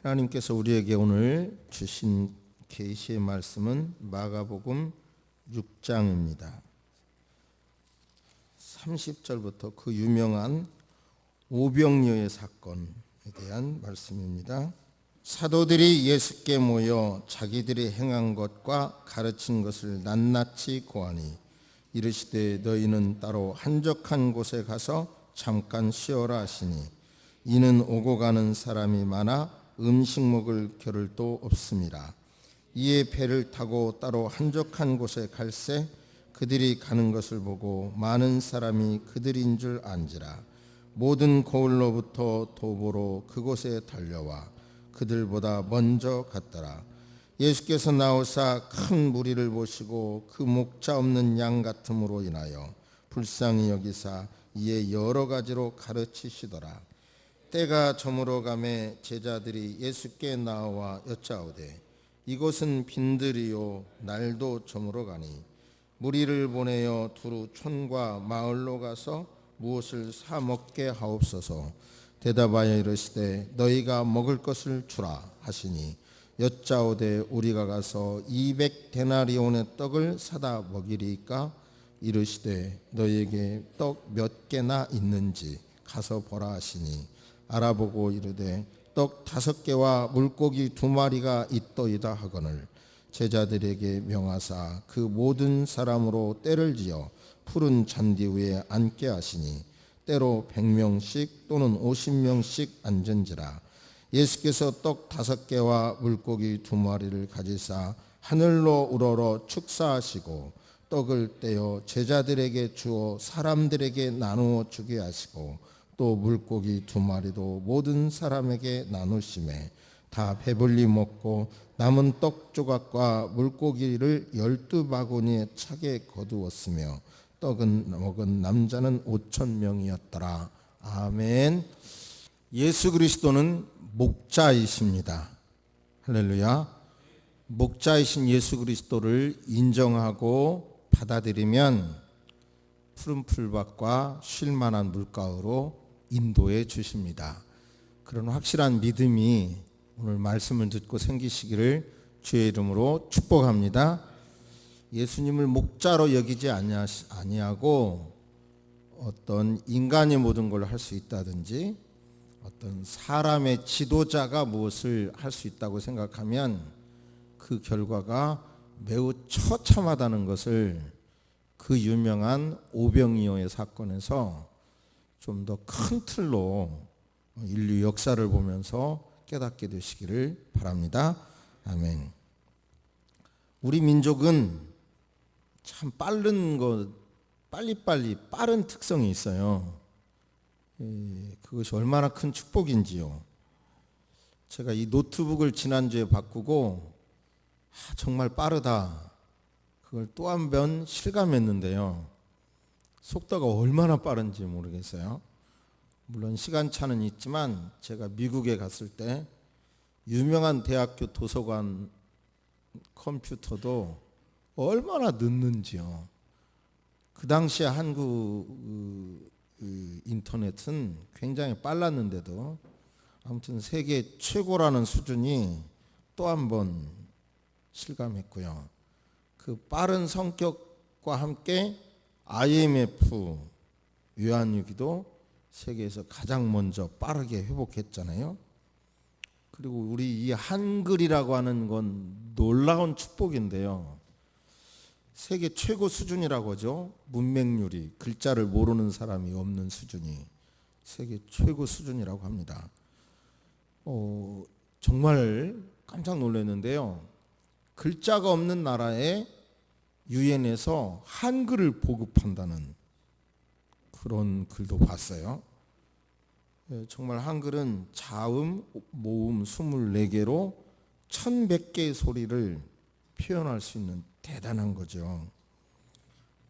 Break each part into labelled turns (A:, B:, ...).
A: 하나님께서 우리에게 오늘 주신 계시의 말씀은 마가복음 6장입니다. 30절부터 그 유명한 오병이어의 사건에 대한 말씀입니다. 사도들이 예수께 모여 자기들이 행한 것과 가르친 것을 낱낱이 고하니 이르시되 너희는 따로 한적한 곳에 가서 잠깐 쉬어라 하시니 이는 오고 가는 사람이 많아 음식 먹을 겨를도 없습니다. 이에 배를 타고 따로 한적한 곳에 갈새 그들이 가는 것을 보고 많은 사람이 그들인 줄 안지라. 모든 고을로부터 도보로 그곳에 달려와 그들보다 먼저 갔더라. 예수께서 나오사 큰 무리를 보시고 그 목자 없는 양 같음으로 인하여 불쌍히 여기사 이에 여러 가지로 가르치시더라. 때가 저물어 가매 제자들이 예수께 나와 여짜오되 이곳은 빈들이요 날도 저물어 가니 무리를 보내어 두루 촌과 마을로 가서 무엇을 사 먹게 하옵소서. 대답하여 이르시되 너희가 먹을 것을 주라 하시니 여짜오되 우리가 가서 200데나리온의 떡을 사다 먹이리까. 이르시되 너희에게 떡 몇 개나 있는지 가서 보라 하시니 알아보고 이르되 떡 5개와 물고기 2마리가 있더이다 하거늘 제자들에게 명하사 그 모든 사람으로 때를 지어 푸른 잔디 위에 앉게 하시니 때로 100명씩 또는 50명씩 앉은지라. 예수께서 떡 5개와 물고기 2마리를 가지사 하늘로 우러러 축사하시고 떡을 떼어 제자들에게 주어 사람들에게 나누어 주게 하시고 또 물고기 2마리도 모든 사람에게 나누시매 다 배불리 먹고 남은 떡 조각과 물고기를 12바구니에 차게 거두었으며 떡은 먹은 남자는 5,000명이었더라. 아멘. 예수 그리스도는 목자이십니다. 할렐루야. 목자이신 예수 그리스도를 인정하고 받아들이면 푸른 풀밭과 쉴만한 물가로 인도해 주십니다. 그런 확실한 믿음이 오늘 말씀을 듣고 생기시기를 주의 이름으로 축복합니다. 예수님을 목자로 여기지 아니하고 어떤 인간이 모든 걸 할 수 있다든지 어떤 사람의 지도자가 무엇을 할 수 있다고 생각하면 그 결과가 매우 처참하다는 것을 그 유명한 오병이어의 사건에서 좀 더 큰 틀로 인류 역사를 보면서 깨닫게 되시기를 바랍니다. 아멘. 우리 민족은 참 빨리빨리 빠른 특성이 있어요. 그것이 얼마나 큰 축복인지요. 제가 이 노트북을 지난주에 바꾸고 정말 빠르다. 그걸 또 한 번 실감했는데요. 속도가 얼마나 빠른지 모르겠어요. 물론 시간차는 있지만 제가 미국에 갔을 때 유명한 대학교 도서관 컴퓨터도 얼마나 늦는지요. 그 당시에 한국 인터넷은 굉장히 빨랐는데도 아무튼 세계 최고라는 수준이 또 한 번 실감했고요. 그 빠른 성격과 함께 IMF 외환위기도 세계에서 가장 먼저 빠르게 회복했잖아요. 그리고 우리 이 한글이라고 하는 건 놀라운 축복인데요. 세계 최고 수준이라고 하죠. 문맹률이 글자를 모르는 사람이 없는 수준이 세계 최고 수준이라고 합니다. 정말 깜짝 놀랐는데요. 글자가 없는 나라에 유엔에서 한글을 보급한다는 그런 글도 봤어요. 정말 한글은 자음, 모음 24개로 1100개의 소리를 표현할 수 있는 대단한 거죠.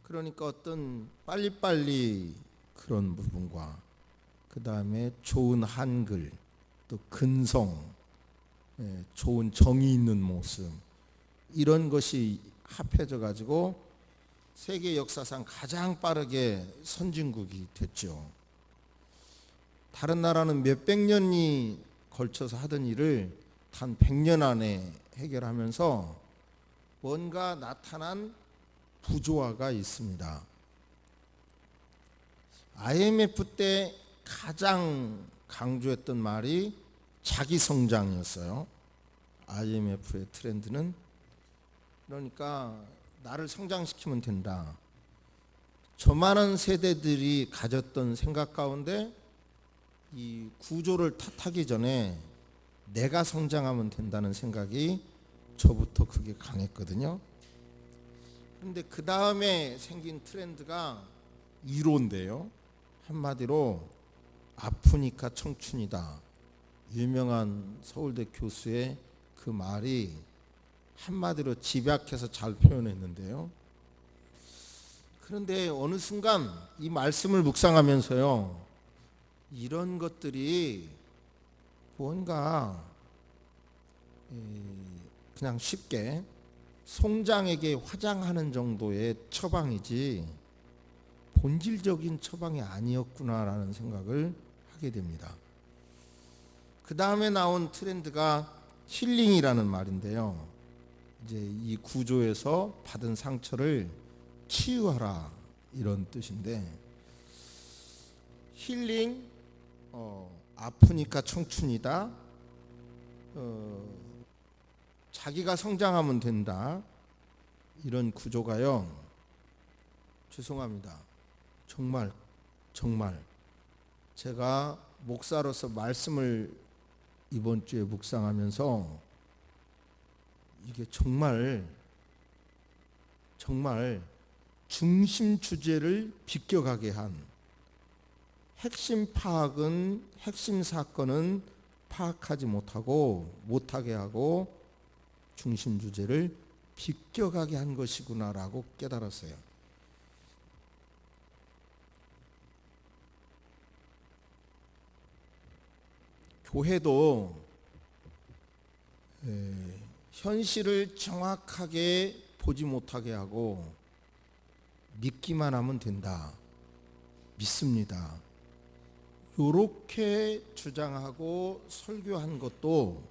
A: 그러니까 어떤 빨리빨리 그런 부분과 그 다음에 좋은 한글, 또 근성, 좋은 정이 있는 모습, 이런 것이 합해져 가지고 세계 역사상 가장 빠르게 선진국이 됐죠. 다른 나라는 몇백 년이 걸쳐서 하던 일을 단 100년 안에 해결하면서 뭔가 나타난 부조화가 있습니다. IMF 때 가장 강조했던 말이 자기 성장이었어요. IMF의 트렌드는 그러니까 나를 성장시키면 된다. 저 많은 세대들이 가졌던 생각 가운데 이 구조를 탓하기 전에 내가 성장하면 된다는 생각이 저부터 그게 강했거든요. 그런데 그 다음에 생긴 트렌드가 위로인데요. 한마디로 아프니까 청춘이다. 유명한 서울대 교수의 그 말이 한마디로 집약해서 잘 표현했는데요. 그런데 어느 순간 이 말씀을 묵상하면서요, 이런 것들이 뭔가 그냥 쉽게 송장에게 화장하는 정도의 처방이지 본질적인 처방이 아니었구나라는 생각을 하게 됩니다. 그 다음에 나온 트렌드가 힐링이라는 말인데요. 이제 이 구조에서 받은 상처를 치유하라 이런 뜻인데, 힐링, 아프니까 청춘이다, 자기가 성장하면 된다, 이런 구조가요, 죄송합니다. 정말 제가 목사로서 말씀을 이번 주에 묵상하면서 이게 정말 중심 주제를 비껴가게 한, 핵심 사건은 파악하지 못하게 하고 중심 주제를 비껴가게 한 것이구나라고 깨달았어요. 교회도 현실을 정확하게 보지 못하게 하고 믿기만 하면 된다, 믿습니다, 요렇게 주장하고 설교한 것도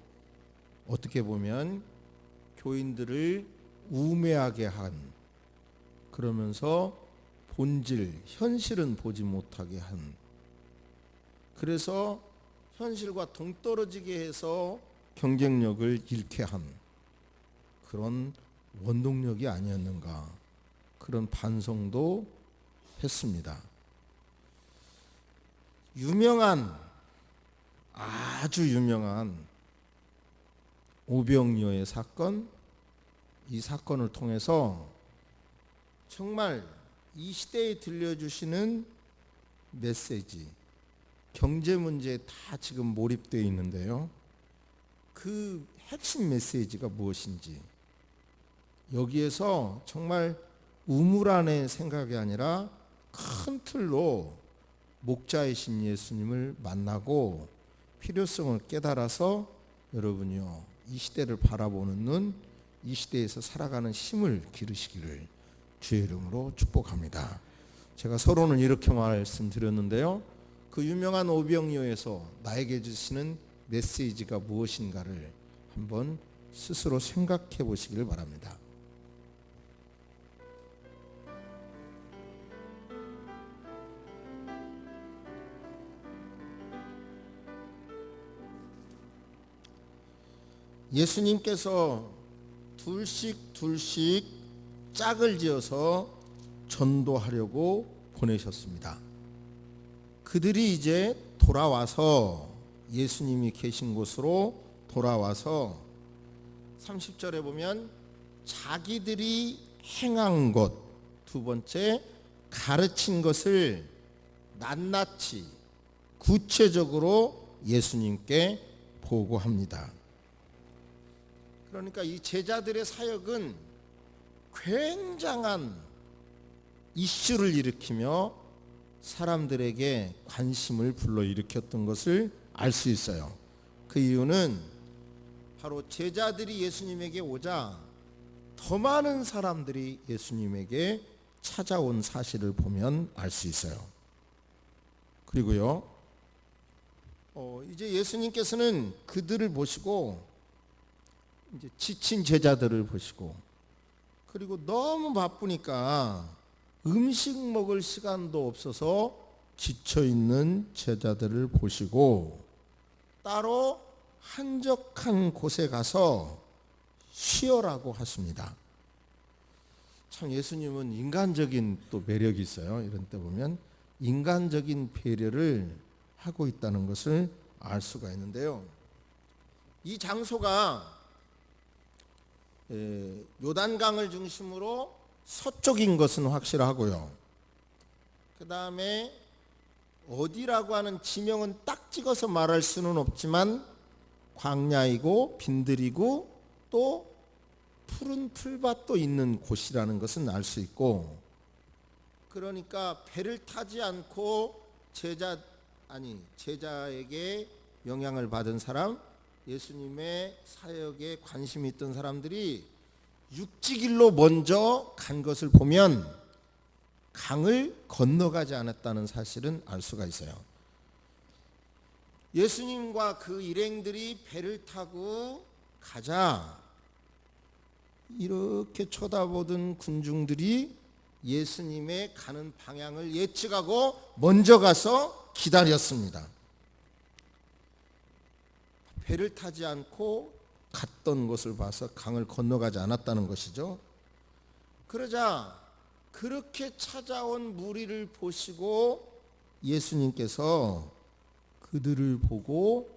A: 어떻게 보면 교인들을 우매하게 한, 그러면서 본질, 현실은 보지 못하게 한, 그래서 현실과 동떨어지게 해서 경쟁력을 잃게 한 그런 원동력이 아니었는가, 그런 반성도 했습니다. 아주 유명한 오병이어의 사건, 이 사건을 통해서 정말 이 시대에 들려주시는 메시지, 경제 문제에 다 지금 몰입되어 있는데요, 그 핵심 메시지가 무엇인지, 여기에서 정말 우물안의 생각이 아니라 큰 틀로 목자이신 예수님을 만나고 필요성을 깨달아서 여러분이요, 이 시대를 바라보는 눈, 이 시대에서 살아가는 힘을 기르시기를 주의 이름으로 축복합니다. 제가 서론을 이렇게 말씀드렸는데요, 그 유명한 오병이어에서 나에게 주시는 메시지가 무엇인가를 한번 스스로 생각해 보시기를 바랍니다. 예수님께서 둘씩 짝을 지어서 전도하려고 보내셨습니다. 그들이 이제 돌아와서, 예수님이 계신 곳으로 돌아와서 30절에 보면 자기들이 행한 것, 두 번째 가르친 것을 낱낱이 구체적으로 예수님께 보고합니다. 그러니까 이 제자들의 사역은 굉장한 이슈를 일으키며 사람들에게 관심을 불러일으켰던 것을 알 수 있어요. 그 이유는 바로 제자들이 예수님에게 오자 더 많은 사람들이 예수님에게 찾아온 사실을 보면 알 수 있어요. 그리고요, 이제 예수님께서는 그들을 보시고 이제 지친 제자들을 보시고, 그리고 너무 바쁘니까 음식 먹을 시간도 없어서 지쳐 있는 제자들을 보시고 따로 한적한 곳에 가서 쉬어라고 하십니다. 참 예수님은 인간적인 또 매력이 있어요. 이런 때 보면 인간적인 배려를 하고 있다는 것을 알 수가 있는데요. 이 장소가 요단강을 중심으로 서쪽인 것은 확실하고요. 그 다음에 어디라고 하는 지명은 딱 찍어서 말할 수는 없지만 광야이고 빈들이고 또 푸른 풀밭도 있는 곳이라는 것은 알 수 있고, 그러니까 배를 타지 않고 제자에게 영향을 받은 사람, 예수님의 사역에 관심이 있던 사람들이 육지길로 먼저 간 것을 보면 강을 건너가지 않았다는 사실은 알 수가 있어요. 예수님과 그 일행들이 배를 타고 가자 이렇게 쳐다보던 군중들이 예수님의 가는 방향을 예측하고 먼저 가서 기다렸습니다. 배를 타지 않고 갔던 것을 봐서 강을 건너가지 않았다는 것이죠. 그러자 그렇게 찾아온 무리를 보시고 예수님께서 그들을 보고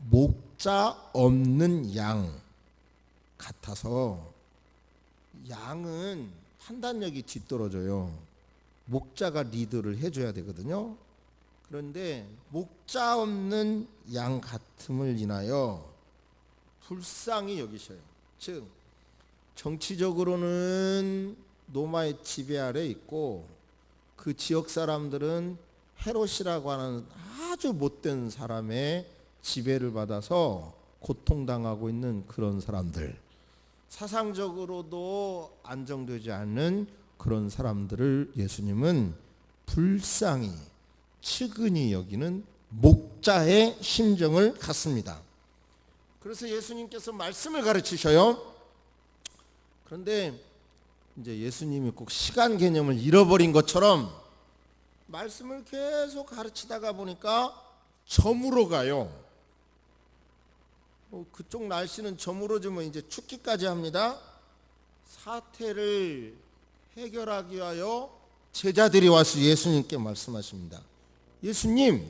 A: 목자 없는 양 같아서, 양은 판단력이 뒤떨어져요. 목자가 리드를 해줘야 되거든요. 그런데 목자 없는 양 같음을 인하여 불쌍히 여기셔요. 즉 정치적으로는 로마의 지배 아래 있고 그 지역 사람들은 헤롯이라고 하는 아주 못된 사람의 지배를 받아서 고통당하고 있는 그런 사람들, 사상적으로도 안정되지 않는 그런 사람들을 예수님은 불쌍히 측은히 여기는 목자의 심정을 갖습니다. 그래서 예수님께서 말씀을 가르치셔요. 그런데 이제 예수님이 꼭 시간 개념을 잃어버린 것처럼 말씀을 계속 가르치다가 보니까 저물어 가요. 그쪽 날씨는 저물어지면 이제 춥기까지 합니다. 사태를 해결하기 위하여 제자들이 와서 예수님께 말씀하십니다. 예수님,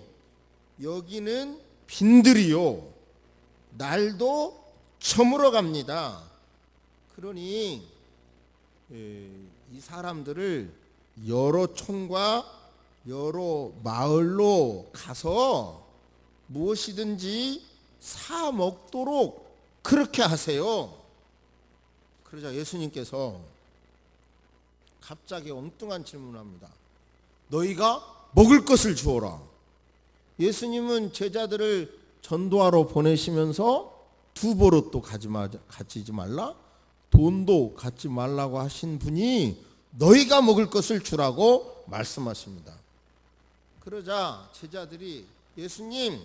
A: 여기는 빈들이요, 날도 저물어 갑니다. 그러니 이 사람들을 여러 촌과 여러 마을로 가서 무엇이든지 사 먹도록 그렇게 하세요. 그러자 예수님께서 갑자기 엉뚱한 질문을 합니다. 너희가 먹을 것을 주어라. 예수님은 제자들을 전도하러 보내시면서 두 버릇도 가지지 말라, 돈도 갖지 말라고 하신 분이 너희가 먹을 것을 주라고 말씀하십니다. 그러자 제자들이 예수님,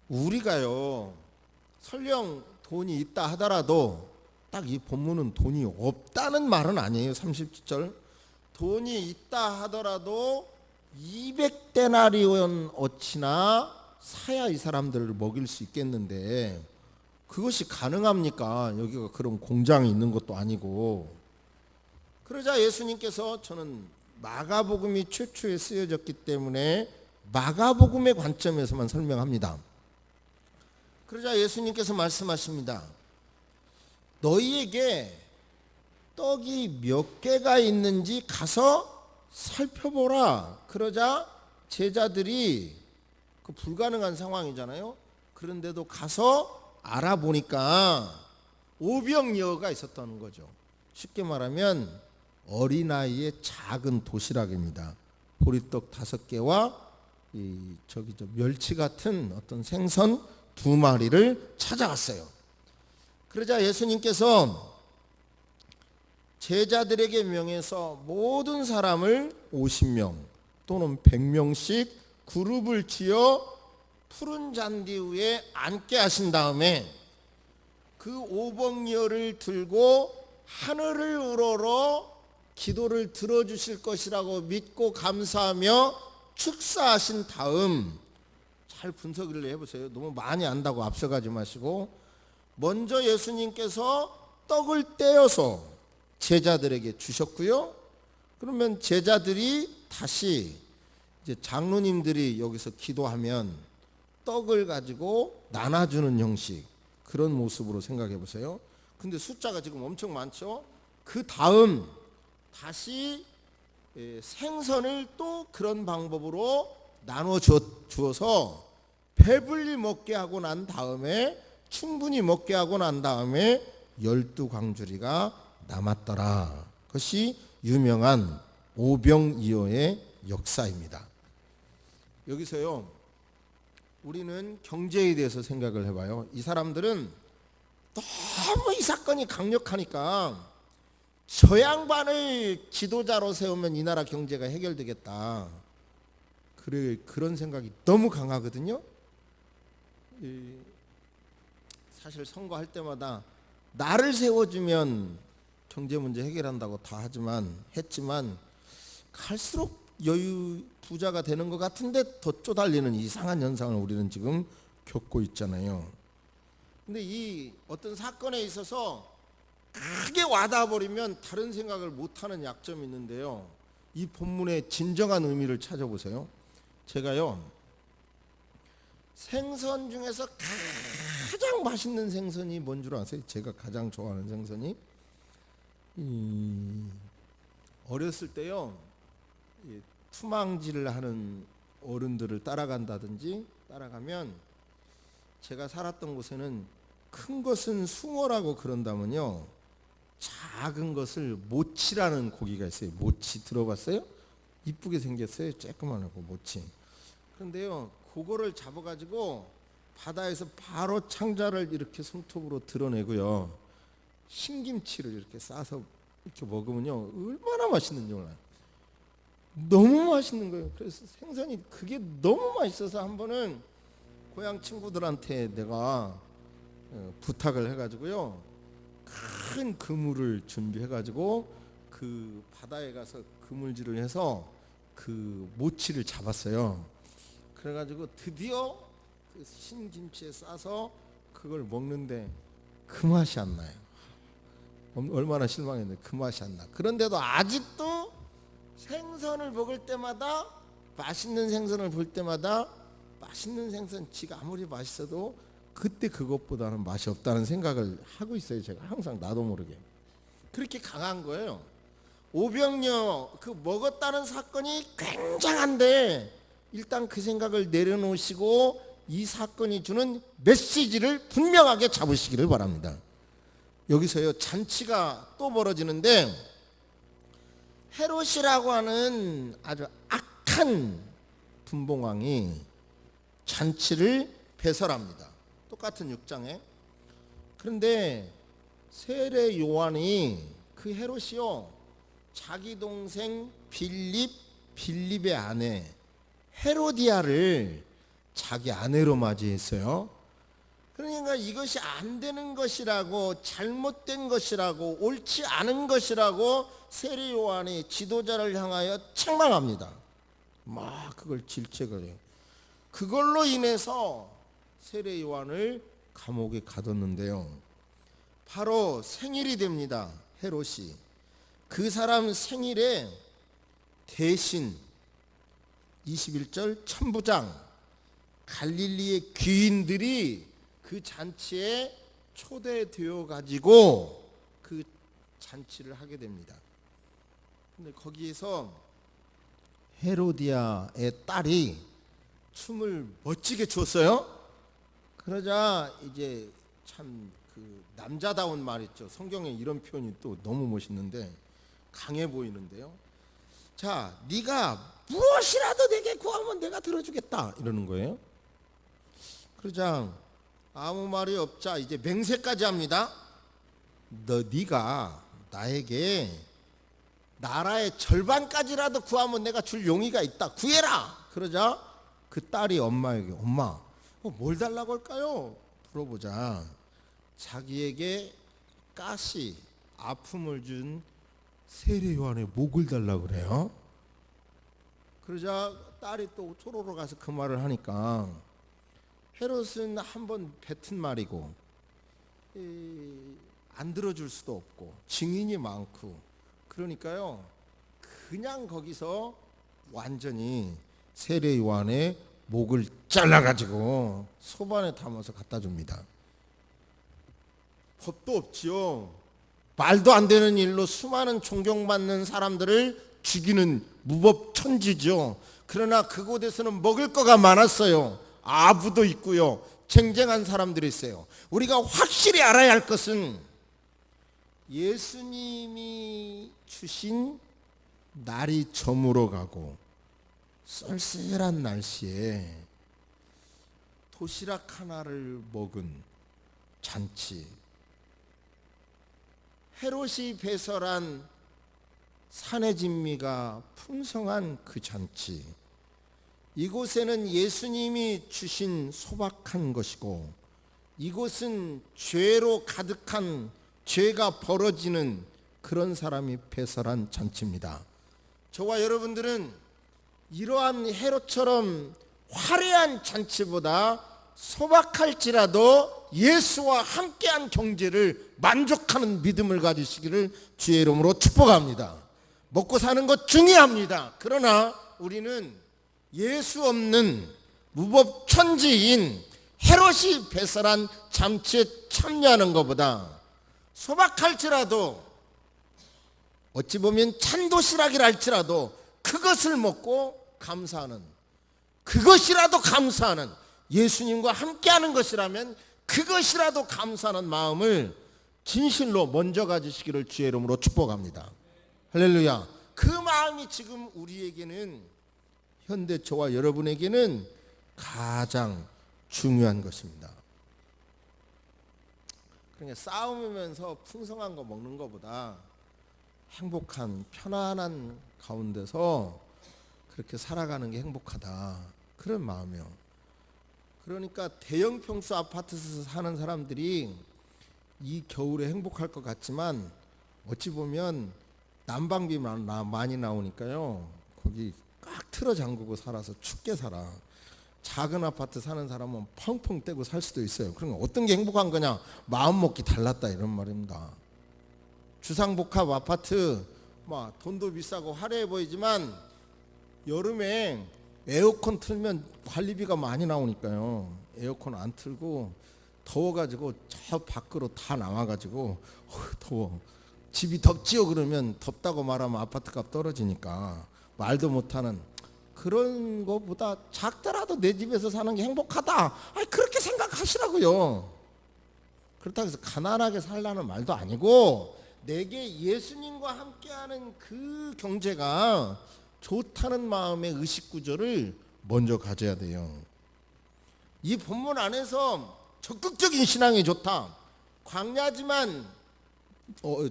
A: 우리가요 설령 돈이 있다 하더라도, 딱 이 본문은 돈이 없다는 말은 아니에요. 30절 돈이 있다 하더라도 200데나리온 어치나 사야 이 사람들을 먹일 수 있겠는데 그것이 가능합니까? 여기가 그런 공장이 있는 것도 아니고. 그러자 예수님께서, 저는 마가복음이 최초에 쓰여졌기 때문에 마가복음의 관점에서만 설명합니다. 그러자 예수님께서 말씀하십니다. 너희에게 떡이 몇 개가 있는지 가서 살펴보라. 그러자 제자들이, 그 불가능한 상황이잖아요. 그런데도 가서 알아보니까 오병이어가 있었다는 거죠. 쉽게 말하면 어린아이의 작은 도시락입니다. 보리떡 5개와 멸치 같은 어떤 생선 2마리를 찾아갔어요. 그러자 예수님께서 제자들에게 명해서 모든 사람을 50명 또는 100명씩 그룹을 지어 푸른 잔디 위에 앉게 하신 다음에 그 오병이어를 들고 하늘을 우러러 기도를 들어주실 것이라고 믿고 감사하며 축사하신 다음, 잘 분석을 해보세요. 너무 많이 안다고 앞서가지 마시고, 먼저 예수님께서 떡을 떼어서 제자들에게 주셨고요. 그러면 제자들이 다시 이제 장로님들이 여기서 기도하면 떡을 가지고 나눠주는 형식, 그런 모습으로 생각해 보세요. 근데 숫자가 지금 엄청 많죠. 그 다음 다시 생선을 또 그런 방법으로 나눠 주어서 배불리 먹게 하고 난 다음에, 충분히 먹게 하고 난 다음에 12광주리가 남았더라. 그것이 유명한 오병이어의 역사입니다. 여기서요, 우리는 경제에 대해서 생각을 해봐요. 이 사람들은 너무 이 사건이 강력하니까 저 양반을 지도자로 세우면 이 나라 경제가 해결되겠다, 그런 생각이 너무 강하거든요. 사실 선거할 때마다 나를 세워주면 경제 문제 해결한다고 다 했지만 갈수록 부자가 되는 것 같은데 더 쪼달리는 이상한 현상을 우리는 지금 겪고 있잖아요. 근데 이 어떤 사건에 있어서 크게 와닿아 버리면 다른 생각을 못하는 약점이 있는데요, 이 본문의 진정한 의미를 찾아보세요. 제가요, 생선 중에서 가장 맛있는 생선이 뭔 줄 아세요? 제가 가장 좋아하는 생선이, 어렸을 때요, 투망질을 하는 어른들을 따라가면 제가 살았던 곳에는 큰 것은 숭어라고 그런다면요, 작은 것을 모치라는 고기가 있어요. 모치 들어봤어요? 이쁘게 생겼어요. 쬐끄만하고 모치. 그런데요, 그거를 잡아가지고 바다에서 바로 창자를 이렇게 손톱으로 드러내고요, 신김치를 이렇게 싸서 이렇게 먹으면요, 얼마나 맛있는지 몰라요. 너무 맛있는 거예요. 그래서 생선이 그게 너무 맛있어서 한 번은 고향 친구들한테 내가 부탁을 해가지고요, 큰 그물을 준비해가지고 그 바다에 가서 그물질을 해서 그 모치를 잡았어요. 그래가지고 드디어 그 신김치에 싸서 그걸 먹는데 그 맛이 안 나요. 얼마나 실망했는데 그 맛이 안 나. 그런데도 아직도 생선을 먹을 때마다, 맛있는 생선을 볼 때마다, 맛있는 생선 지가 아무리 맛있어도 그때 그것보다는 맛이 없다는 생각을 하고 있어요. 제가 항상 나도 모르게. 그렇게 강한 거예요. 오병이어 그 먹었다는 사건이 굉장한데 일단 그 생각을 내려놓으시고 이 사건이 주는 메시지를 분명하게 잡으시기를 바랍니다. 여기서요, 잔치가 또 벌어지는데 헤롯이라고 하는 아주 악한 분봉왕이 잔치를 배설합니다. 똑같은 6장에. 그런데 세례 요한이, 그 헤롯이요, 자기 동생 빌립의 아내 헤로디아를 자기 아내로 맞이했어요. 그러니까 이것이 안 되는 것이라고, 잘못된 것이라고, 옳지 않은 것이라고 세례 요한이 지도자를 향하여 책망합니다. 막 그걸 질책을 해요. 그걸로 인해서 세례 요한을 감옥에 가뒀는데요, 바로 생일이 됩니다. 헤롯이. 그 사람 생일에 대신 21절 천부장 갈릴리의 귀인들이 그 잔치에 초대되어 가지고 그 잔치를 하게 됩니다. 근데 거기에서 헤로디아의 딸이 춤을 멋지게 췄어요. 그러자 이제 참 그 남자다운 말 있죠. 성경에 이런 표현이 또 너무 멋있는데 강해 보이는데요. 자, 네가 무엇이라도 내게 구하면 내가 들어주겠다, 이러는 거예요. 그러자 아무 말이 없자 이제 맹세까지 합니다. 네가 나에게 나라의 절반까지라도 구하면 내가 줄 용의가 있다, 구해라. 그러자 그 딸이 엄마에게, 엄마 뭘 달라고 할까요? 물어보자 자기에게 가시 아픔을 준 세례 요한의 목을 달라고 그래요. 그러자 딸이 또 초로로 가서 그 말을 하니까 헤롯은 한번 뱉은 말이고 안 들어줄 수도 없고 증인이 많고 그러니까요 그냥 거기서 완전히 세례 요한의 목을 잘라가지고 소반에 담아서 갖다 줍니다. 법도 없지요. 말도 안 되는 일로 수많은 존경받는 사람들을 죽이는 무법천지죠. 그러나 그곳에서는 먹을 거가 많았어요. 아부도 있고요. 쟁쟁한 사람들이 있어요. 우리가 확실히 알아야 할 것은 예수님이 주신 날이 저물어 가고 쌀쌀한 날씨에 도시락 하나를 먹은 잔치, 헤롯이 배설한 산의 진미가 풍성한 그 잔치, 이곳에는 예수님이 주신 소박한 것이고 이곳은 죄로 가득한 죄가 벌어지는 그런 사람이 배설한 잔치입니다. 저와 여러분들은 이러한 헤롯처럼 화려한 잔치보다 소박할지라도 예수와 함께한 경제를 만족하는 믿음을 가지시기를 주의 이름으로 축복합니다. 먹고 사는 것 중요합니다. 그러나 우리는 예수 없는 무법천지인 헤롯이 배설한 잔치에 참여하는 것보다 소박할지라도 어찌 보면 찬도시락이라 할지라도 그것을 먹고 감사하는, 그것이라도 감사하는, 예수님과 함께하는 것이라면 그것이라도 감사하는 마음을 진실로 먼저 가지시기를 주의 이름으로 축복합니다. 할렐루야. 그 마음이 지금 우리에게는, 현대 저와 여러분에게는 가장 중요한 것입니다. 그러니까 싸우면서 풍성한 거 먹는 것보다 행복한 편안한 가운데서 그렇게 살아가는 게 행복하다, 그런 마음이요. 그러니까 대형 평수 아파트에서 사는 사람들이 이 겨울에 행복할 것 같지만 어찌 보면 난방비 많이 나오니까요 거기 꽉 틀어 잠그고 살아서 춥게 살아. 작은 아파트 사는 사람은 펑펑 떼고 살 수도 있어요. 그러니까 어떤 게 행복한 거냐, 마음먹기 달랐다 이런 말입니다. 주상복합 아파트 막 돈도 비싸고 화려해 보이지만 여름에 에어컨 틀면 관리비가 많이 나오니까요 에어컨 안 틀고 더워가지고 저 밖으로 다 나와가지고 더워, 집이 덥지요 그러면 덥다고 말하면 아파트값 떨어지니까 말도 못하는 그런 거보다 작더라도 내 집에서 사는 게 행복하다, 아니 그렇게 생각하시라고요. 그렇다고 해서 가난하게 살라는 말도 아니고 내게 예수님과 함께하는 그 경제가 좋다는 마음의 의식구조를 먼저 가져야 돼요. 이 본문 안에서 적극적인 신앙이 좋다, 광야지만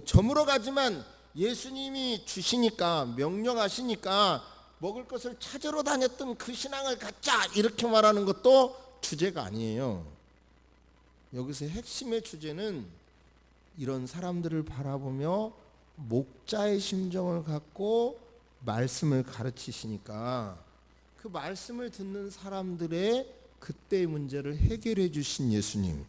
A: 저물어가지만 예수님이 주시니까 명령하시니까 먹을 것을 찾으러 다녔던 그 신앙을 갖자 이렇게 말하는 것도 주제가 아니에요. 여기서 핵심의 주제는 이런 사람들을 바라보며 목자의 심정을 갖고 말씀을 가르치시니까 그 말씀을 듣는 사람들의 그때의 문제를 해결해 주신 예수님,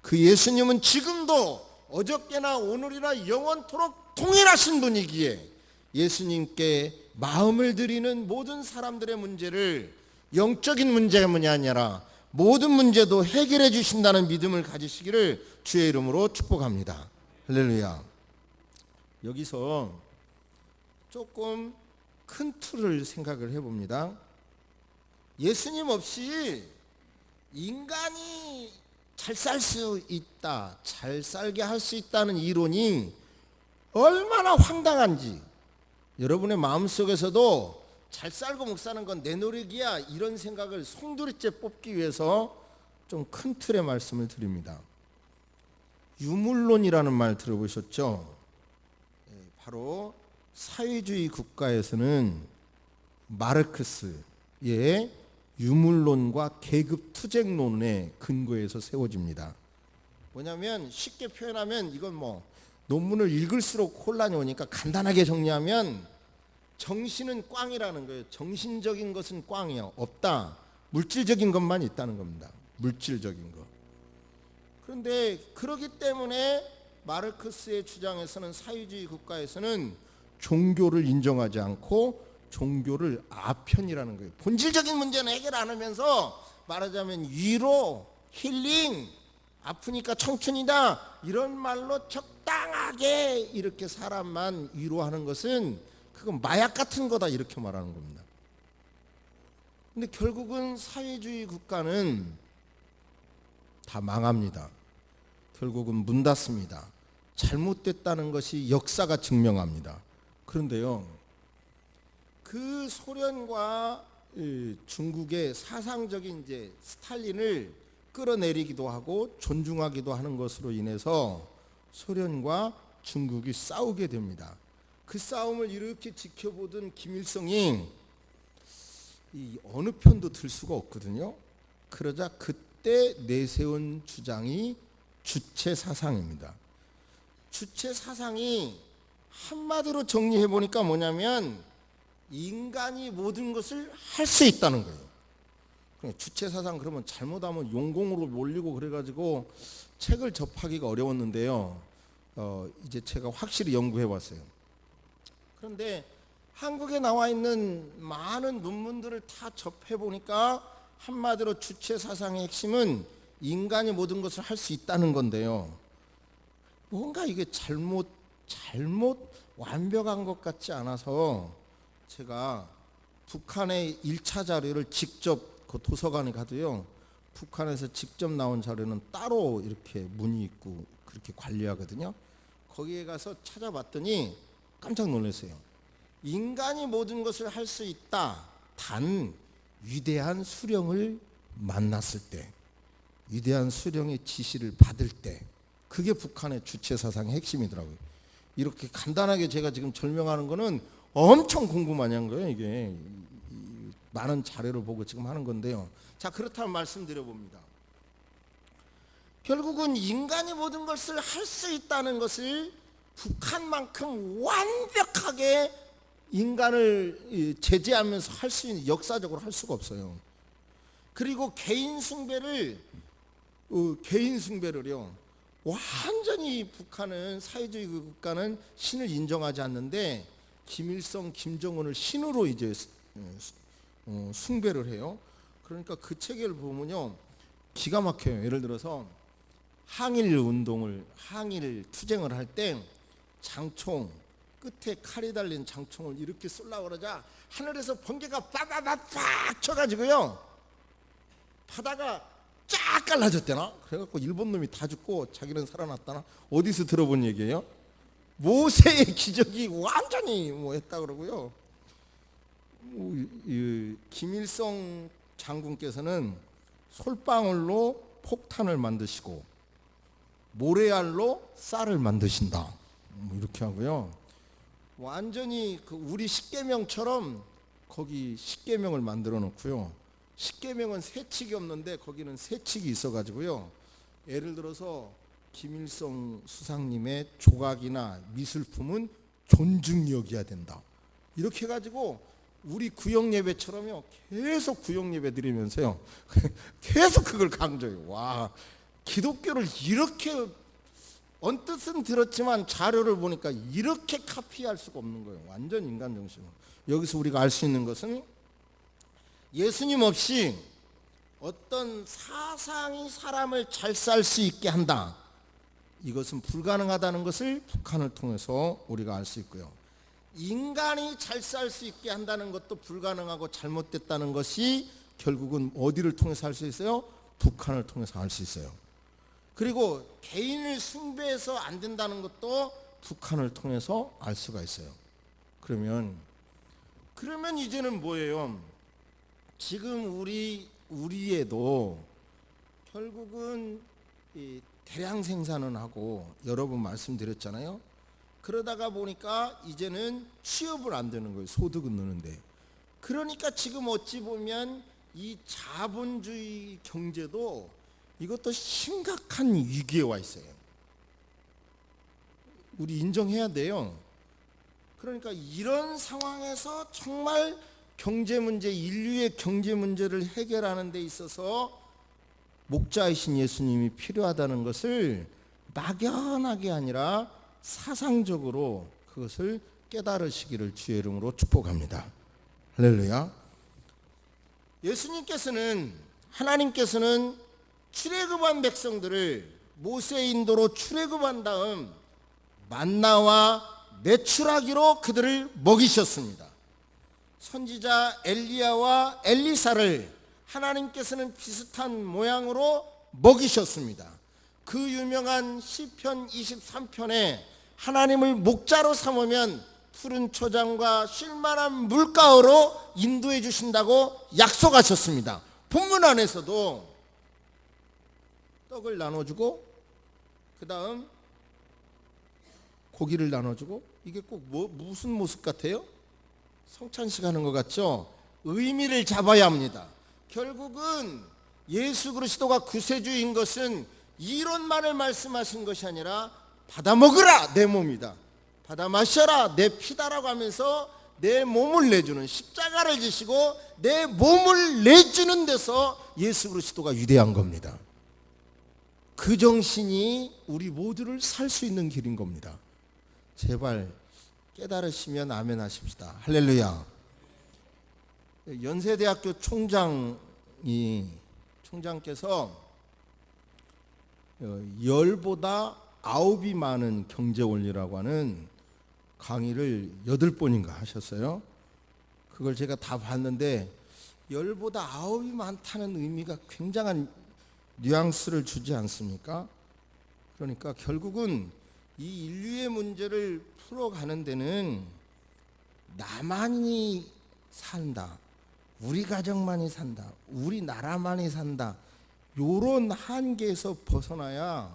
A: 그 예수님은 지금도 어저께나 오늘이나 영원토록 동일하신 분이기에 예수님께 마음을 드리는 모든 사람들의 문제를, 영적인 문제만이 아니라 모든 문제도 해결해 주신다는 믿음을 가지시기를 주의 이름으로 축복합니다. 할렐루야. 여기서 조금 큰 틀을 생각을 해봅니다. 예수님 없이 인간이 잘 살 수 있다, 잘 살게 할 수 있다는 이론이 얼마나 황당한지 여러분의 마음속에서도 잘 살고 못 사는 건 내 노력이야 이런 생각을 송두리째 뽑기 위해서 좀 큰 틀의 말씀을 드립니다. 유물론이라는 말 들어보셨죠? 바로 사회주의 국가에서는 마르크스의 유물론과 계급투쟁론의 근거에서 세워집니다. 뭐냐면 쉽게 표현하면 이건 뭐 논문을 읽을수록 혼란이 오니까 간단하게 정리하면 정신은 꽝이라는 거예요. 정신적인 것은 꽝이야. 없다. 물질적인 것만 있다는 겁니다. 물질적인 것. 그런데 그렇기 때문에 마르크스의 주장에서는 사회주의 국가에서는 종교를 인정하지 않고 종교를 아편이라는 거예요. 본질적인 문제는 해결 안 하면서 말하자면 위로, 힐링, 아프니까 청춘이다 이런 말로 적당하게 이렇게 사람만 위로하는 것은 그건 마약 같은 거다 이렇게 말하는 겁니다. 근데 결국은 사회주의 국가는 다 망합니다. 결국은 문 닫습니다. 잘못됐다는 것이 역사가 증명합니다. 그런데요, 그 소련과 중국의 사상적인 이제 스탈린을 끌어내리기도 하고 존중하기도 하는 것으로 인해서 소련과 중국이 싸우게 됩니다. 그 싸움을 이렇게 지켜보던 김일성이 이 어느 편도 들 수가 없거든요. 그러자 그때 내세운 주장이 주체 사상입니다. 주체 사상이 한마디로 정리해 보니까 뭐냐면 인간이 모든 것을 할 수 있다는 거예요. 주체 사상 그러면 잘못하면 용공으로 몰리고 그래가지고 책을 접하기가 어려웠는데요. 이제 제가 확실히 연구해 봤어요. 그런데 한국에 나와 있는 많은 논문들을 다 접해 보니까 한마디로 주체 사상의 핵심은 인간이 모든 것을 할 수 있다는 건데요. 뭔가 이게 잘못 완벽한 것 같지 않아서 제가 북한의 1차 자료를 직접 그 도서관에 가도요. 북한에서 직접 나온 자료는 따로 이렇게 문이 있고 그렇게 관리하거든요. 거기에 가서 찾아봤더니 깜짝 놀랐어요. 인간이 모든 것을 할 수 있다. 단 위대한 수령을 만났을 때, 위대한 수령의 지시를 받을 때, 그게 북한의 주체 사상의 핵심이더라고요. 이렇게 간단하게 제가 지금 설명하는 거는 엄청 궁금한 거예요. 이게 많은 자료를 보고 지금 하는 건데요. 자, 그렇다면 말씀드려 봅니다. 결국은 인간이 모든 것을 할 수 있다는 것을 북한만큼 완벽하게 인간을 제재하면서 할 수 있는, 역사적으로 할 수가 없어요. 그리고 개인 숭배를요 완전히 북한은 사회주의 국가는 신을 인정하지 않는데 김일성, 김정은을 신으로 이제 숭배를 해요. 그러니까 그 체계를 보면요 기가 막혀요. 예를 들어서 항일 투쟁을 할 때 장총 끝에 칼이 달린 장총을 이렇게 쏠려고 그러자 하늘에서 번개가 빠바바팍 쳐가지고요 바다가 쫙 갈라졌대나. 그래갖고 일본 놈이 다 죽고 자기는 살아났다나. 어디서 들어본 얘기예요? 모세의 기적이 완전히 했다 그러고요. 김일성 장군께서는 솔방울로 폭탄을 만드시고 모래알로 쌀을 만드신다. 이렇게 하고요. 완전히 그 우리 십계명처럼 거기 십계명을 만들어 놓고요. 십계명은 세칙이 없는데 거기는 세칙이 있어가지고요. 예를 들어서 김일성 수상님의 조각이나 미술품은 존중히 여겨야 된다. 이렇게 해가지고 우리 구역 예배처럼요. 계속 구역 예배 드리면서요. 계속 그걸 강조해요. 와, 기독교를 이렇게 언뜻은 들었지만 자료를 보니까 이렇게 카피할 수가 없는 거예요. 완전 인간 정신으로. 여기서 우리가 알 수 있는 것은 예수님 없이 어떤 사상이 사람을 잘 살 수 있게 한다. 이것은 불가능하다는 것을 북한을 통해서 우리가 알 수 있고요. 인간이 잘 살 수 있게 한다는 것도 불가능하고 잘못됐다는 것이 결국은 어디를 통해서 알 수 있어요? 북한을 통해서 알 수 있어요. 그리고 개인을 숭배해서 안 된다는 것도 북한을 통해서 알 수가 있어요. 그러면 이제는 뭐예요? 지금 우리에도 결국은 이 대량 생산은 하고 여러 번 말씀드렸잖아요. 그러다가 보니까 이제는 취업을 안 되는 거예요. 소득은 느는데. 그러니까 지금 어찌 보면 이 자본주의 경제도 이것도 심각한 위기에 와 있어요. 우리 인정해야 돼요. 그러니까 이런 상황에서 정말 경제 문제, 인류의 경제 문제를 해결하는 데 있어서 목자이신 예수님이 필요하다는 것을 막연하게 아니라 사상적으로 그것을 깨달으시기를 주의 이름으로 축복합니다. 할렐루야. 하나님께서는 출애굽한 백성들을 모세의 인도로 출애굽한 다음 만나와 메추라기로 그들을 먹이셨습니다. 선지자 엘리야와 엘리사를 하나님께서는 비슷한 모양으로 먹이셨습니다. 그 유명한 시편 23편에 하나님을 목자로 삼으면 푸른 초장과 쉴만한 물가으로 인도해 주신다고 약속하셨습니다. 본문 안에서도 떡을 나눠주고 그 다음 고기를 나눠주고, 이게 꼭 무슨 모습 같아요? 성찬식 하는 것 같죠? 의미를 잡아야 합니다. 결국은 예수 그리스도가 구세주인 것은 이론만을 말씀하신 것이 아니라 받아 먹으라 내 몸이다, 받아 마셔라 내 피다라고 하면서 내 몸을 내주는, 십자가를 지시고 내 몸을 내주는 데서 예수 그리스도가 위대한 겁니다. 그 정신이 우리 모두를 살 수 있는 길인 겁니다. 제발 깨달으시면 아멘 하십시다. 할렐루야. 연세대학교 총장께서 열보다 9이 많은 경제원리라고 하는 강의를 8번인가 하셨어요. 그걸 제가 다 봤는데 열보다 9이 많다는 의미가 굉장한 뉘앙스를 주지 않습니까? 그러니까 결국은 이 인류의 문제를 풀어가는 데는 나만이 산다, 우리 가정만이 산다, 우리나라만이 산다, 요런 한계에서 벗어나야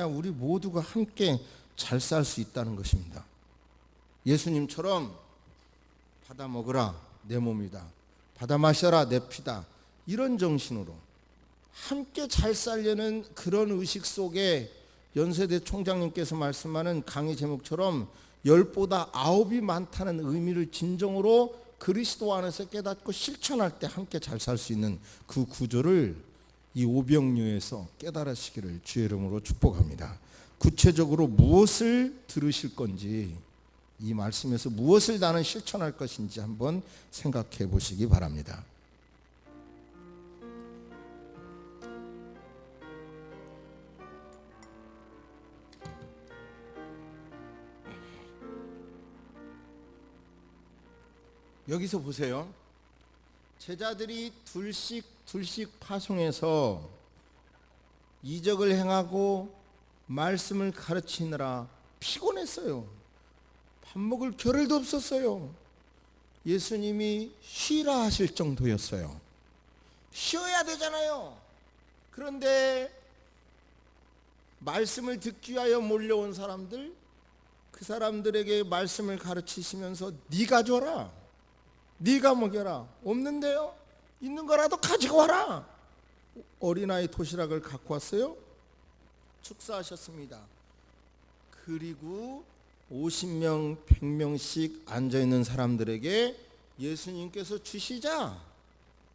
A: 우리 모두가 함께 잘 살 수 있다는 것입니다. 예수님처럼 받아 먹으라 내 몸이다, 받아 마셔라 내 피다, 이런 정신으로 함께 잘 살려는 그런 의식 속에 연세대 총장님께서 말씀하는 강의 제목처럼 10보다 9이 많다는 의미를 진정으로 그리스도 안에서 깨닫고 실천할 때 함께 잘 살 수 있는 그 구조를 이 오병류에서 깨달으시기를 주의 이름으로 축복합니다. 구체적으로 무엇을 들으실 건지, 이 말씀에서 무엇을 나는 실천할 것인지 한번 생각해 보시기 바랍니다. 여기서 보세요. 제자들이 둘씩 파송해서 이적을 행하고 말씀을 가르치느라 피곤했어요. 밥 먹을 겨를도 없었어요. 예수님이 쉬라 하실 정도였어요. 쉬어야 되잖아요. 그런데 말씀을 듣기 위하여 몰려온 사람들, 그 사람들에게 말씀을 가르치시면서 네가 줘라, 네가 먹여라. 없는데요? 있는 거라도 가지고 와라. 어린아이 도시락을 갖고 왔어요. 축사하셨습니다. 그리고 50명, 100명씩 앉아있는 사람들에게 예수님께서 주시자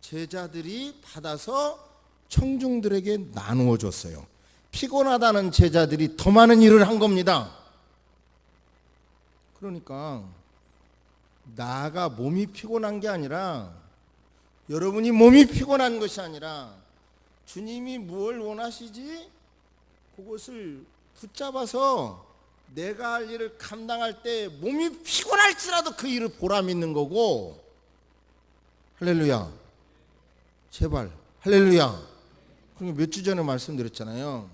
A: 제자들이 받아서 청중들에게 나누어 줬어요. 피곤하다는 제자들이 더 많은 일을 한 겁니다. 그러니까 나가 몸이 피곤한 게 아니라, 여러분이 몸이 피곤한 것이 아니라 주님이 무엇을 원하시지? 그것을 붙잡아서 내가 할 일을 감당할 때 몸이 피곤할지라도 그 일을 보람 있는 거고. 할렐루야. 제발 할렐루야. 그러니까 몇 주 전에 말씀드렸잖아요.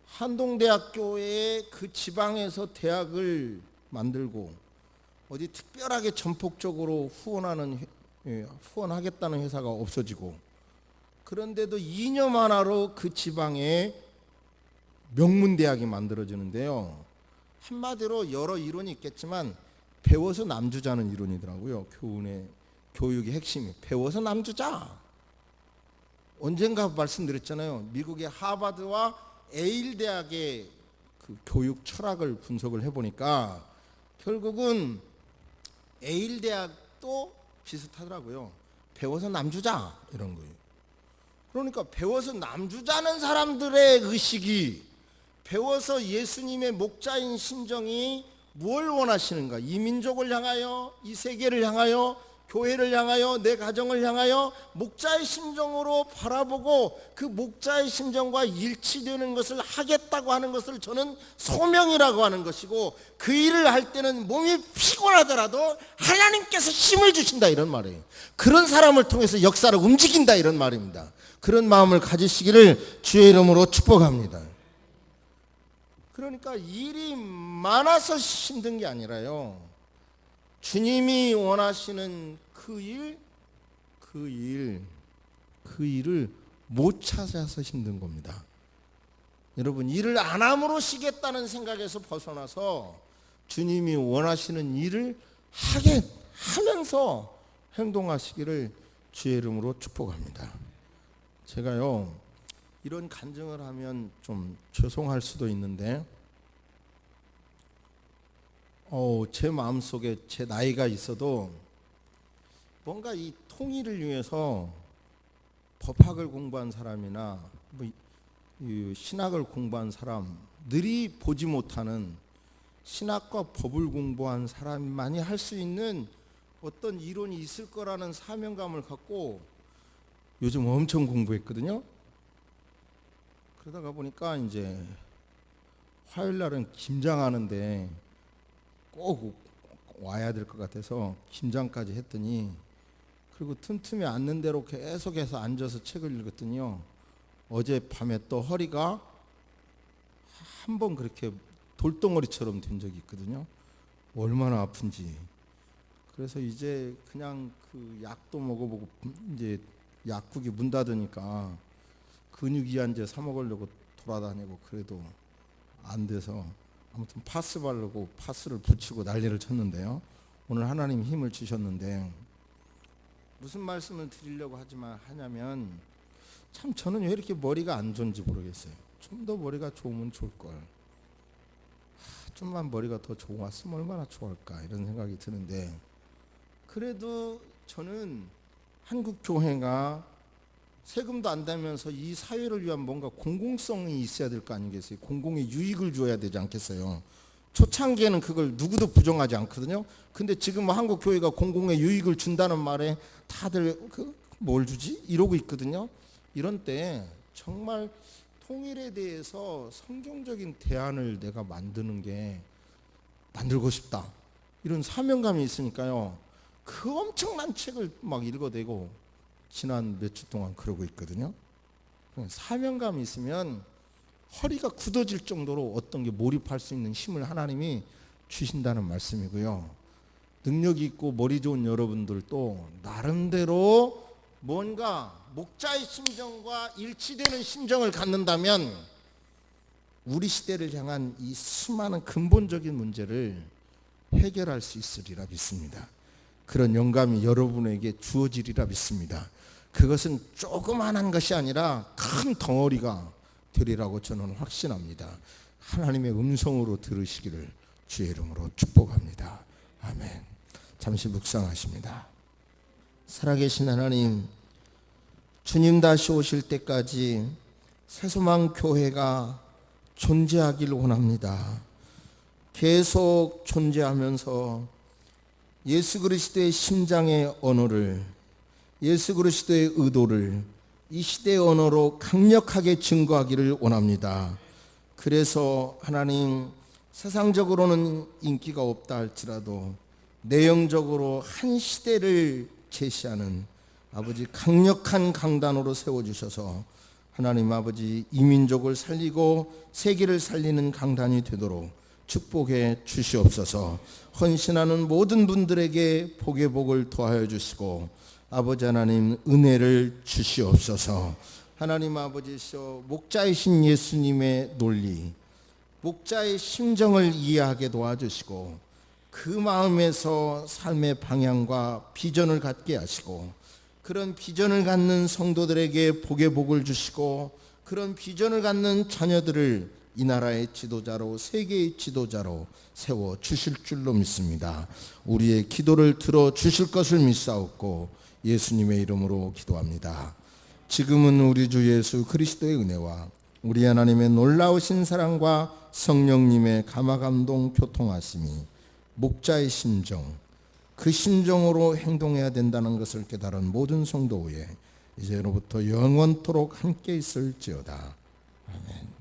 A: 한동대학교에 그 지방에서 대학을 만들고 어디 특별하게 전폭적으로 후원하겠다는 회사가 없어지고, 그런데도 이념 하나로 그 지방에 명문대학이 만들어지는데요. 한마디로 여러 이론이 있겠지만 배워서 남주자는 이론이더라고요. 교육의 핵심이 배워서 남주자. 언젠가 말씀드렸잖아요. 미국의 하버드와 에일 대학의 그 교육 철학을 분석을 해보니까 결국은 에일 대학도 비슷하더라고요. 배워서 남주자 이런 거예요. 그러니까 배워서 남주자는 사람들의 의식이, 배워서 예수님의 목자인 심정이 뭘 원하시는가? 이 민족을 향하여, 이 세계를 향하여, 교회를 향하여, 내 가정을 향하여 목자의 심정으로 바라보고 그 목자의 심정과 일치되는 것을 하겠다고 하는 것을 저는 소명이라고 하는 것이고, 그 일을 할 때는 몸이 피곤하더라도 하나님께서 힘을 주신다 이런 말이에요. 그런 사람을 통해서 역사를 움직인다 이런 말입니다. 그런 마음을 가지시기를 주의 이름으로 축복합니다. 그러니까 일이 많아서 힘든 게 아니라요, 주님이 원하시는 그 일을 못 찾아서 힘든 겁니다. 여러분, 일을 안 함으로 쉬겠다는 생각에서 벗어나서 주님이 원하시는 일을 하면서 행동하시기를 주의 이름으로 축복합니다. 제가요, 이런 간증을 하면 좀 죄송할 수도 있는데, 제 마음속에 제 나이가 있어도 뭔가 이 통일을 위해서 법학을 공부한 사람이나 신학을 공부한 사람들이 보지 못하는 신학과 법을 공부한 사람만이 할 수 있는 어떤 이론이 있을 거라는 사명감을 갖고 요즘 엄청 공부했거든요. 그러다가 보니까 이제 화요일 날은 김장하는데 꼭 와야 될 것 같아서 김장까지 했더니, 그리고 틈틈이 앉는 대로 계속해서 앉아서 책을 읽었더니요, 어젯밤에 또 허리가 한번 그렇게 돌덩어리처럼 된 적이 있거든요. 얼마나 아픈지. 그래서 이제 그냥 그 약도 먹어보고, 이제 약국이 문 닫으니까 근육이완제 사 먹으려고 돌아다니고 그래도 안 돼서 아무튼 파스 바르고 파스를 붙이고 난리를 쳤는데요. 오늘 하나님 힘을 주셨는데, 무슨 말씀을 드리려고 하냐면, 참 저는 왜 이렇게 머리가 안 좋은지 모르겠어요. 좀 더 머리가 좋으면 좋을걸. 좀만 머리가 더 좋았으면 얼마나 좋을까 이런 생각이 드는데, 그래도 저는 한국 교회가 세금도 안 내면서 이 사회를 위한 뭔가 공공성이 있어야 될 거 아니겠어요? 공공의 유익을 줘야 되지 않겠어요? 초창기에는 그걸 누구도 부정하지 않거든요. 근데 지금 한국 교회가 공공의 유익을 준다는 말에 다들 뭘 주지? 이러고 있거든요. 이런 때 정말 통일에 대해서 성경적인 대안을 내가 만들고 싶다, 이런 사명감이 있으니까요, 그 엄청난 책을 막 읽어대고 지난 몇 주 동안 그러고 있거든요. 사명감이 있으면 허리가 굳어질 정도로 어떤 게 몰입할 수 있는 힘을 하나님이 주신다는 말씀이고요. 능력이 있고 머리 좋은 여러분들도 나름대로 뭔가 목자의 심정과 일치되는 심정을 갖는다면 우리 시대를 향한 이 수많은 근본적인 문제를 해결할 수 있으리라 믿습니다. 그런 영감이 여러분에게 주어지리라 믿습니다. 그것은 조그만한 것이 아니라 큰 덩어리가 되리라고 저는 확신합니다. 하나님의 음성으로 들으시기를 주의 이름으로 축복합니다. 아멘. 잠시 묵상하십니다. 살아계신 하나님, 주님 다시 오실 때까지 새소망 교회가 존재하기를 원합니다. 계속 존재하면서 예수 그리스도의 심장의 언어를, 예수 그리스도의 의도를 이 시대의 언어로 강력하게 증거하기를 원합니다. 그래서 하나님, 세상적으로는 인기가 없다 할지라도 내용적으로 한 시대를 제시하는 아버지 강력한 강단으로 세워주셔서 하나님 아버지, 이 민족을 살리고 세계를 살리는 강단이 되도록 축복해 주시옵소서. 헌신하는 모든 분들에게 복의 복을 더하여 주시고 아버지 하나님, 은혜를 주시옵소서. 하나님 아버지시여, 목자이신 예수님의 논리, 목자의 심정을 이해하게 도와주시고 그 마음에서 삶의 방향과 비전을 갖게 하시고 그런 비전을 갖는 성도들에게 복의 복을 주시고 그런 비전을 갖는 자녀들을 이 나라의 지도자로 세계의 지도자로 세워 주실 줄로 믿습니다. 우리의 기도를 들어 주실 것을 믿사옵고 예수님의 이름으로 기도합니다. 지금은 우리 주 예수 그리스도의 은혜와 우리 하나님의 놀라우신 사랑과 성령님의 감화감동 교통하심이 목자의 심정, 그 심정으로 행동해야 된다는 것을 깨달은 모든 성도 위에 이제로부터 영원토록 함께 있을지어다. 아멘.